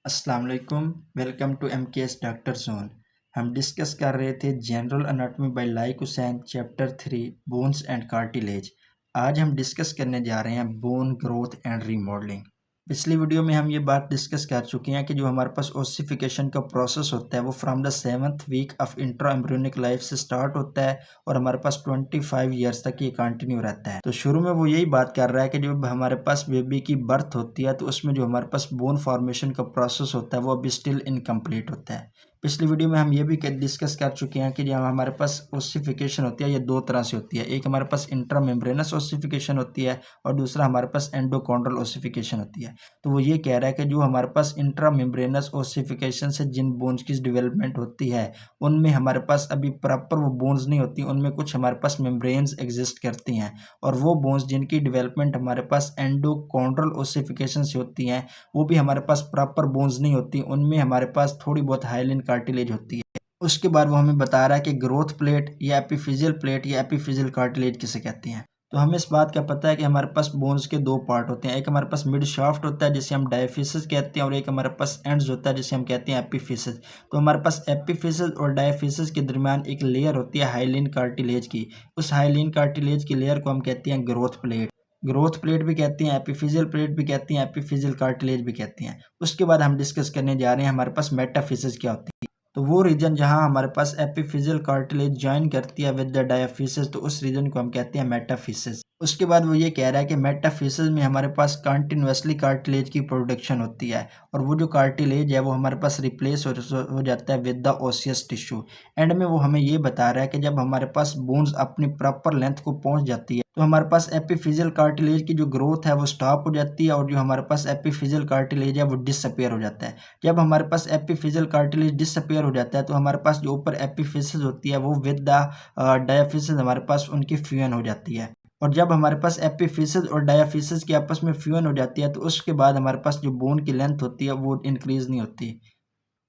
अस्सलाम वालेकुम। Welcome to MKS doctor zone. हम डिस्कस कर रहे थे general anatomy by Laiq Hussain chapter 3 bones and cartilage. आज हम डिस्कस करने जा रहे हैं बोन ग्रोथ एंड रीमॉडलिंग। पिछली वीडियो में हम ये बात डिस्कस कर चुके हैं कि जो हमारे पास ओसिफिकेशन का प्रोसेस होता है वो from the 7th week of intra embryonic life से स्टार्ट होता है और हमारे पास 25 ईयर्स तक ये कंटिन्यू रहता है। तो शुरू में वो यही बात कर रहा है कि जब हमारे पास बेबी की बर्थ होती है तो उसमें जो हमारे पास बोन फॉर्मेशन का प्रोसेस होता है वो अभी स्टिल इनकम्प्लीट होता है। पिछली वीडियो में हम ये भी डिस्कस कर चुके हैं कि जब हमारे पास ओसिफिकेशन होती है ये दो तरह से होती है। एक हमारे पास इंट्रा मेम्ब्रेनस ओसिफिकेशन होती है और दूसरा हमारे पास एंडोकॉन्ड्रल ओसिफिकेशन होती है। तो वो ये कह रहा है कि जो हमारे पास इंट्रा मेम्ब्रेनस ओसिफिकेशन से जिन बोन्स की डेवलपमेंट होती है उनमें हमारे पास अभी प्रॉपर वो बोन्स नहीं होती, उनमें कुछ हमारे पास मेम्ब्रेन्स एग्जिस्ट करती हैं और वो बोन्स जिनकी डेवलपमेंट हमारे पास एंडोकॉन्ड्रल ओसिफिकेशन से होती हैं वो भी हमारे पास प्रॉपर बोन्स नहीं होती, उनमें हमारे पास थोड़ी बहुत हाइलिन कार्टिलेज होती है। उसके बाद वो हमें बता रहा है कि ग्रोथ प्लेट या एपिफिजियल प्लेट या एपिफिजियल कार्टिलेज किसे कहती हैं। तो हमें इस बात का पता है कि हमारे पास बोन्स के दो पार्ट होते हैं। एक हमारे पास मिड शाफ्ट होता है जिसे हम डायफिसिस कहते हैं और एक हमारे पास एंड्स होता है जिसे हम कहते हैं एपिफिसिस। तो हमारे पास एपिफिसिस और डायफिसिस के दरमियान एक लेयर होती है हाइलिन कार्टिलेज की। उस हाइलिन कार्टिलेज की लेयर को हम कहते हैं ग्रोथ प्लेट। ग्रोथ प्लेट भी कहते हैं, एपिफिजियल प्लेट भी कहते हैं, एपिफिजियल कार्टिलेज भी कहते हैं। उसके बाद हम डिस्कस करने जा रहे हैं हमारे पास मेटाफिसिस क्या होती है। तो वो रीजन जहां हमारे पास एपिफिजियल कार्टिलेज ज्वाइन करती है विद द डायफिसिस तो उस रीजन को हम कहते हैं मेटाफिसिस। उसके बाद वो ये कह रहा है कि मेटाफिसिस में हमारे पास कंटिन्यूअसली कार्टिलेज की प्रोडक्शन होती है और वो जो कार्टिलेज है वो हमारे पास रिप्लेस हो जाता है विद द ओसियस टिश्यू। एंड में वो हमें ये बता रहा है कि जब हमारे पास बोन्स अपनी प्रॉपर लेंथ को पहुंच जाती है तो हमारे पास एपिफिजियल कार्टिलेज की जो ग्रोथ है वो स्टॉप हो जाती है और जो हमारे पास एपिफिजियल कार्टिलेज है वो डिसअपियर हो जाता है। जब हमारे पास एपिफिजियल कार्टिलेज डिसअपियर हो जाता है तो हमारे पास जो ऊपर एपिफिसिस होती है वो विद द डायफिसिस हमारे पास उनकी फ्यूजन हो जाती है। और जब हमारे पास एपिफिसिस और डायफिसिस की आपस में फ्यूजन हो जाती है तो उसके बाद हमारे पास जो बोन की लेंथ होती है वो इंक्रीज नहीं होती।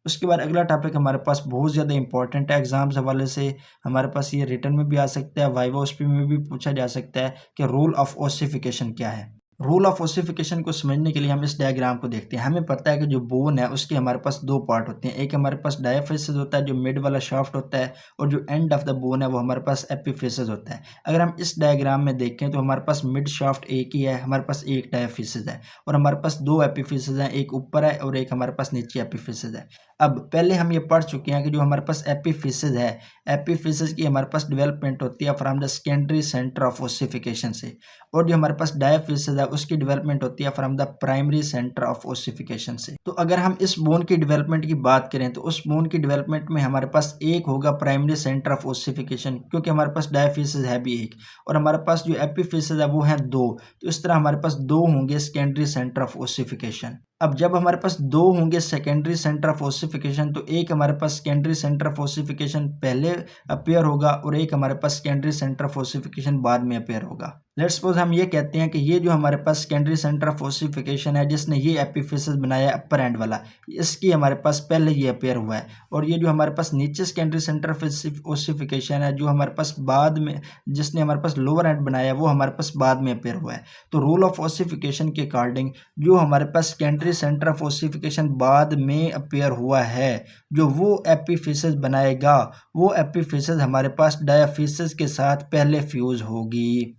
उसके बाद अगला टॉपिक हमारे पास बहुत ज़्यादा इंपॉर्टेंट है एग्जाम्स हवाले से। हमारे पास ये रिटर्न में भी आ सकता है, वाइवा ओस्पी में भी पूछा जा सकता है कि रूल ऑफ ओसिफिकेशन क्या है। रूल ऑफ ओसिफिकेशन को समझने के लिए हम इस डायग्राम को देखते हैं। हमें पता है कि जो बोन है उसके हमारे पास दो पार्ट होते हैं। एक हमारे पास डायफिसिस होता है जो मिड वाला शाफ्ट होता है और जो एंड ऑफ द बोन है वो हमारे पास एपिफिसिस होता है। अगर हम इस डायग्राम में देखें तो हमारे पास मिड शाफ्ट एक ही है, हमारे पास एक डायफिसिस है और हमारे पास दो एपिफिसिस हैं, एक ऊपर है और एक हमारे पास नीचे एपिफिसिस है। अब पहले हम ये पढ़ चुके हैं कि जो हमारे पास एपिफिसिस है, एपिफिसिस की हमारे पास डेवलपमेंट होती है from the secondary centre of ossification से और जो हमारे पास डायफिसिस है उसकी डेवलपमेंट होती है from the primary centre of ossification से। तो अगर हम इस बोन की डेवलपमेंट की बात करें तो उस बोन की डेवलपमेंट में हमारे पास एक होगा प्राइमरी सेंटर ऑफ ओसिफिकेशन क्योंकि हमारे पास डायफिसिस है भी एक और हमारे पास जो एपिफिसिस है वो है दो। तो इस तरह हमारे पास दो होंगे सेकेंडरी सेंटर ऑफ ओसिफिकेशन। अब जब हमारे पास दो होंगे सेकेंडरी सेंटर ऑफ ओसिफिकेशन तो एक हमारे पास सेकेंडरी सेंटर ऑफ ओसिफिकेशन पहले अपीयर होगा और एक हमारे पास सेकेंडरी सेंटर ऑफ ओसिफिकेशन बाद में अपीयर होगा। लेट्स सपोज हम ये कहते हैं कि ये जो हमारे पास सेकेंडरी सेंटर ऑफ ओसिफिकेशन है जिसने ये एपिफिसिस बनाया अपर एंड वाला, इसकी हमारे पास पहले ये अपीयर हुआ है और ये जो हमारे पास नीचे सेकेंडरी सेंटर ऑफ ओसिफिकेशन है जो हमारे पास बाद में जिसने हमारे पास लोअर एंड बनाया वो हमारे पास बाद में अपीयर हुआ है। तो रूल ऑफ ओसिफिकेशन के अकॉर्डिंग जो हमारे पास सेकेंडरी सेंटर ऑफ ओसिफिकेशन बाद में अपीयर हुआ है जो वो एपिफिसिस बनाएगा वो एपिफिसिस हमारे पास डायफिसिस के साथ पहले फ्यूज होगी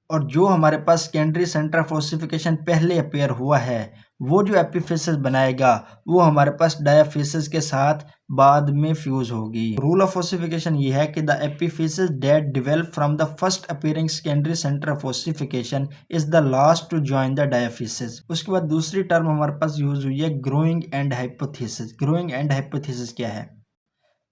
और जो हमारे पास सेकेंडरी सेंटर ऑफ ओसिफिकेशन पहले अपीयर हुआ है वो जो एपिफिसिस बनाएगा वो हमारे पास डायफिसिस के साथ बाद में फ्यूज होगी। रूल ऑफ ओसिफिकेशन ये है कि the epiphysis that develop from the first appearing secondary centre of ossification is the last to join the diaphysis. उसके बाद दूसरी टर्म हमारे पास यूज हुई है growing end hypothesis. Growing end hypothesis क्या है?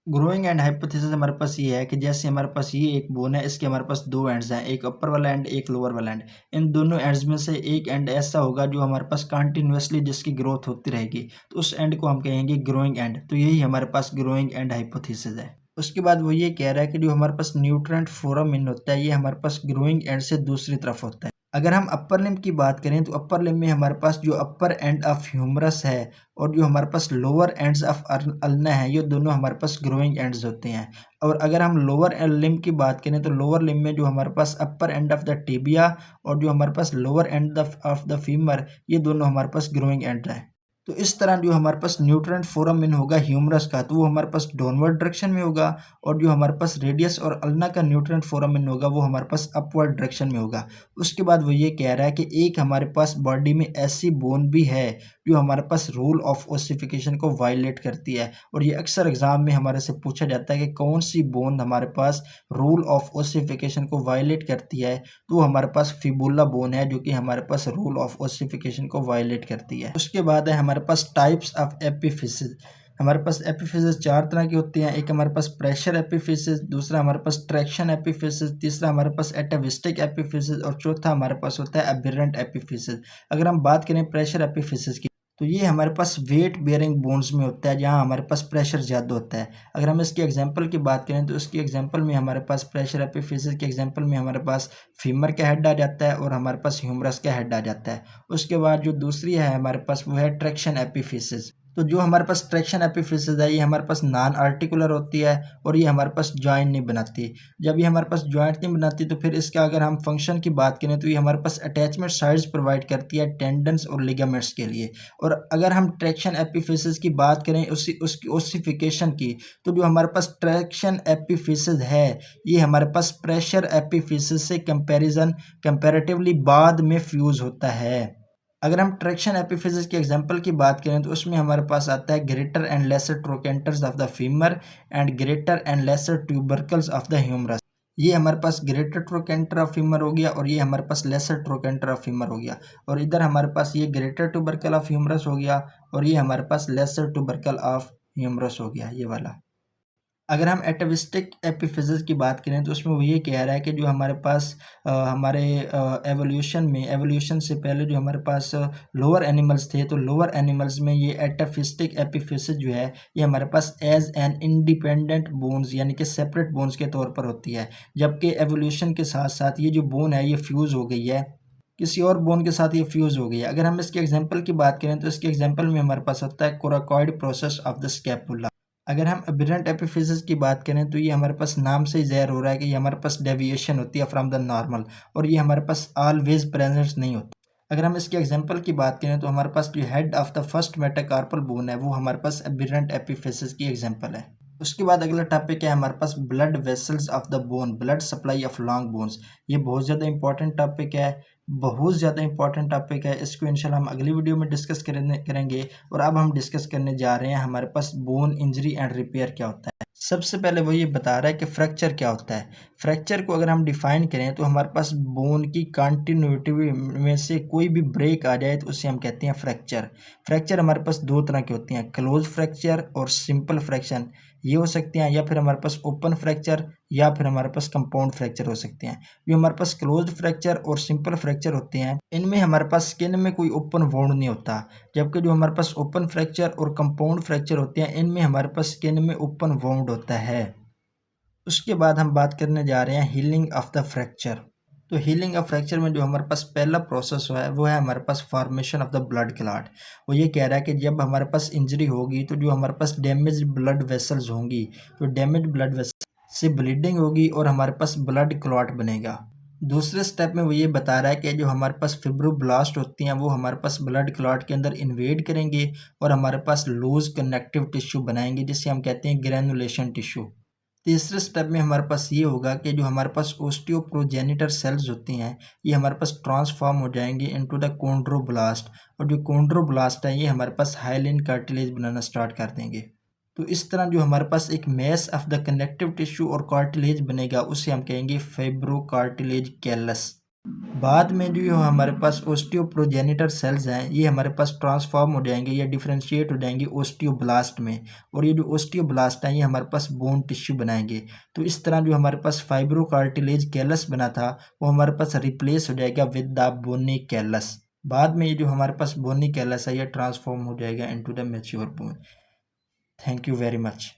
ग्रोइंग एंड हाइपोथेसिस हमारे पास ये है कि जैसे हमारे पास ये एक बोन है, इसके हमारे पास दो एंड्स हैं, एक अपर वाला एंड एक लोअर वाला एंड। इन दोनों एंड्स में से एक एंड ऐसा होगा जो हमारे पास कंटिन्यूअसली जिसकी ग्रोथ होती रहेगी तो उस एंड को हम कहेंगे ग्रोइंग एंड। तो यही हमारे पास ग्रोइंग एंड हाइपोथेसिस है। उसके बाद वो ये कह रहा है कि जो हमारे पास न्यूट्रिएंट फोरामेन होता है ये हमारे पास ग्रोइंग एंड से दूसरी तरफ होता है। अगर हम अपर लिम्ब की बात करें तो अपर लिम्ब में हमारे पास जो अपर एंड ऑफ ह्यूमरस है और जो हमारे पास लोअर एंड्स ऑफ अल्ना है ये दोनों हमारे पास ग्रोइंग एंड्स होते हैं। और अगर हम लोअर लिम्ब की बात करें तो लोअर लिम्ब में जो हमारे पास upper end of the tibia और जो हमारे पास lower end of the femur ये दोनों हमारे पास ग्रोइंग एंड है। तो इस तरह जो हमारे पास न्यूट्रिएंट फोरम इन होगा ह्यूमरस का, तो वो हमारे पास डाउनवर्ड डायरेक्शन में होगा, और जो हमारे पास रेडियस और अल्ना का न्यूट्रिएंट फोरम इन होगा वो हमारे पास अपवर्ड डायरेक्शन में होगा। उसके बाद वो ये कह रहा है कि एक हमारे पास बॉडी में ऐसी बोन भी है जो हमारे पास रूल ऑफ ओसिफिकेशन को वायलेट करती है, और ये अक्सर एग्जाम में हमारे से पूछा जाता है कि कौन सी बोन हमारे पास रूल ऑफ ओसिफिकेशन को वायलेट करती है। तो हमारे पास फिबुला बोन है जो कि हमारे पास रूल ऑफ ओसिफिकेशन को वायलेट करती है। उसके बाद है हमारे पास टाइप्स ऑफ एपिफिसिस। हमारे पास एपिफिसिस चार तरह की होती हैं। एक हमारे पास प्रेशर एपिफिसिस, दूसरा हमारे पास ट्रैक्शन एपिफिसिस, तीसरा हमारे पास एटाविस्टिक एपिफिसिस, और चौथा हमारे पास होता है एबिरेंट एपिफिसिस। अगर हम बात करें प्रेशर एपिफिसिस की, तो ये हमारे पास वेट बेयरिंग बोन्स में होता है जहाँ हमारे पास प्रेशर ज़्यादा होता है। अगर हम इसकी एग्जांपल की बात करें तो इसकी एग्जांपल में हमारे पास प्रेशर एपिफिसिस के एग्जांपल में हमारे पास फीमर का हेड आ जाता है और हमारे पास ह्यूमरस का हेड आ जाता है। उसके बाद जो दूसरी है हमारे पास वो है ट्रैक्शन एपिफिसिस। तो जो हमारे पास ट्रैक्शन एपिफिसिस है ये हमारे पास नॉन आर्टिकुलर होती है और ये हमारे पास जॉइंट नहीं बनाती। जब ये हमारे पास जॉइंट नहीं बनाती तो फिर इसका अगर हम फंक्शन की बात करें तो ये हमारे पास अटैचमेंट साइड्स प्रोवाइड करती है टेंडन्स और लिगामेंट्स के लिए। और अगर हम ट्रैक्शन एपिफिसिस की बात करें उसकी ओसिफिकेशन की, तो जो हमारे पास ट्रैक्शन एपिफिसिस है ये हमारे पास प्रेशर एपिफिसिस से कंपैरेटिवली बाद में फ्यूज होता है। अगर हम ट्रैक्शन एपिफिसिस के एग्जांपल की बात करें तो उसमें हमारे पास आता है greater and lesser trochanters of the femur and greater and lesser tubercles of the humerus. ये हमारे पास ग्रेटर ट्रोकेंटर ऑफ फीमर हो गया और ये हमारे पास लेसर ट्रोकेंटर ऑफ फीमर हो गया, और इधर हमारे पास ये ग्रेटर ट्यूबरकल ऑफ ह्यूमरस हो गया और ये हमारे पास लेसर ट्यूबरकल ऑफ ह्यूमरस हो गया, ये वाला। अगर हम एटाविस्टिक एपिफिजिक्स की बात करें तो उसमें वो ये कह रहा है कि जो हमारे पास हमारे एवोल्यूशन से पहले जो हमारे पास लोअर एनिमल्स थे, तो लोअर एनिमल्स में ये एटाविस्टिक एपिफिजिक्स जो है ये हमारे पास एज एन इंडिपेंडेंट बोन्स यानी कि सेपरेट बोन्स के तौर पर होती है, जबकि एवोल्यूशन के साथ साथ ये जो बोन है ये फ्यूज़ हो गई है, किसी और बोन के साथ ये फ्यूज़ हो गई है। अगर हम इसके एग्जाम्पल की बात करें तो इसके एग्जाम्पल में हमारे पास होता है coracoid process of the scapula. अगर हम एबिरेंट एपिफिसिस की बात करें तो ये हमारे पास नाम से ही ज़ाहिर हो रहा है कि ये हमारे पास डेविएशन होती है फ्रॉम द नॉर्मल, और ये हमारे पास ऑलवेज प्रेजेंट नहीं होती। अगर हम इसके एग्जांपल की बात करें तो हमारे पास जो head of the first metacarpal bone है वो हमारे पास एबिरेंट एपिफिसिस की एग्जांपल है। उसके बाद अगला टॉपिक है हमारे पास blood vessels of the bone, blood supply of long bones. ये बहुत ज़्यादा इंपॉर्टेंट टॉपिक है, बहुत ज़्यादा इंपॉर्टेंट टॉपिक है। इसको इंशाल्लाह हम अगली वीडियो में डिस्कस करेंगे। और अब हम डिस्कस करने जा रहे हैं हमारे पास बोन इंजरी एंड रिपेयर क्या होता है। सबसे पहले वो ये बता रहा है कि फ्रैक्चर क्या होता है। फ्रैक्चर को अगर हम डिफाइन करें तो हमारे पास बोन की कंटिन्यूटी में से कोई भी ब्रेक आ जाए तो उसे हम कहते हैं फ्रैक्चर। फ्रैक्चर हमारे पास दो तरह के होती हैं, क्लोज फ्रैक्चर और सिंपल फ्रैक्शन ये हो सकते हैं, या फिर हमारे पास ओपन फ्रैक्चर या फिर हमारे पास कंपाउंड फ्रैक्चर हो सकते हैं। जो हमारे पास क्लोज फ्रैक्चर और सिंपल फ्रैक्चर होते हैं इनमें हमारे पास स्किन में कोई ओपन वुंड नहीं होता, जबकि जो हमारे पास ओपन फ्रैक्चर और कंपाउंड फ्रैक्चर होते हैं इनमें हमारे पास स्किन में ओपन वुंड होता है। उसके बाद हम बात करने जा रहे हैं हीलिंग ऑफ द फ्रैक्चर। तो हीलिंग ऑफ फ्रैक्चर में जो हमारे पास पहला प्रोसेस है वो है हमारे पास formation of the blood clot. वो ये कह रहा है कि जब हमारे पास इंजरी होगी तो जो हमारे पास डैमेज ब्लड वेसल्स होंगी, तो डैमेज ब्लड वेसल से ब्लीडिंग होगी और हमारे पास ब्लड क्लॉट बनेगा। दूसरे स्टेप में वो ये बता रहा है कि जो हमारे पास फिब्रोब्लास्ट होती हैं वो हमारे पास ब्लड क्लॉट के अंदर इन्वेड करेंगे और हमारे पास लूज कनेक्टिव टिश्यू बनाएंगे जिसे हम कहते हैं ग्रैनुलेशन टिश्यू। तीसरे स्टेप में हमारे पास ये होगा कि जो हमारे पास ओस्टियोप्रोजेनिटर सेल्स होती हैं ये हमारे पास ट्रांसफॉर्म हो जाएंगे इनटू द कोंड्रोब्लास्ट, और जो कोंड्रोब्लास्ट है ये हमारे पास हाइलिन कार्टिलेज बनाना स्टार्ट कर देंगे। तो इस तरह जो हमारे पास एक mass of the connective tissue और कार्टिलेज बनेगा उसे हम कहेंगे फाइब्रोकार्टिलेज कैलस। बाद में जो हमारे पास ओस्टियोप्रोजेनिटर सेल्स हैं ये हमारे पास ट्रांसफॉर्म हो जाएंगे या डिफरेंशिएट हो जाएंगे ओस्टियोब्लास्ट में, और ये जो ओस्टियोब्लास्ट हैं ये हमारे पास बोन टिश्यू बनाएंगे। तो इस तरह जो हमारे पास फाइब्रोकार्टिलेज कैलस बना था वो हमारे पास रिप्लेस हो जाएगा विद द बोनी कैलस। बाद में ये जो हमारे पास बोनी कैलस है ये ट्रांसफॉर्म हो जाएगा into the mature bone. Thank you very much.